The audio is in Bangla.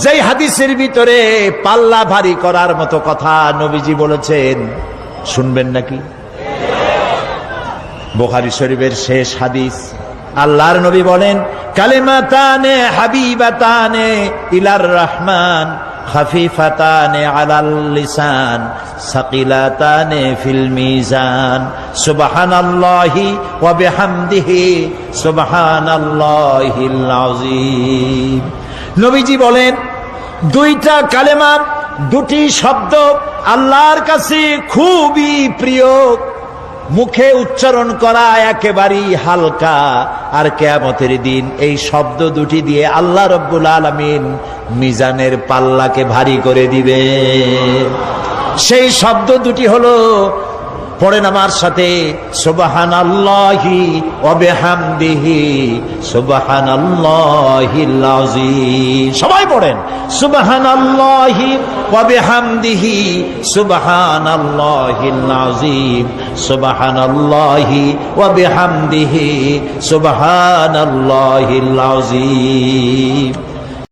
যেই হাদিসের ভিতরে পাল্লা ভারী করার মতো কথা নবীজি বলেছেন, শুনবেন নাকি? বুখারী শরীফের শেষ হাদিস, আল্লাহর নবী বলেন, কালিমাতানে হাবিবাতানে ইলার রহমান খাফিফাতানে আলাল লিসান সাকিলাতানে ফিল মিজান সুবহানাল্লাহি ওয়া বিহামদিহি সুবহানাল্লাহিল আযীম। নবীজি বলেন, দুইটা কালেমা, দুটি শব্দ আল্লাহর কাছে খুবই প্রিয়, মুখে উচ্চারণ করা একেবারেই হালকা, আর কিয়ামতের দিন এই শব্দ দুটি দিয়ে আল্লাহ রাব্বুল আলামিন মিজানের পাল্লাকে ভারী করে দিবে। সেই শব্দ দুটি হলো, পড়েন আমার সাথে, সুবহানাল্লাহি ওয়া বিহামদিহি সুবহানাল্লাহিল আযীম। সবাই পড়েন, সুবহানাল্লাহি ওয়া বিহামদিহি সুবহানাল্লাহিল আযীম সুবহানাল্লাহি ওয়া বিহামদিহি সুবহানাল্লাহিল আযীম।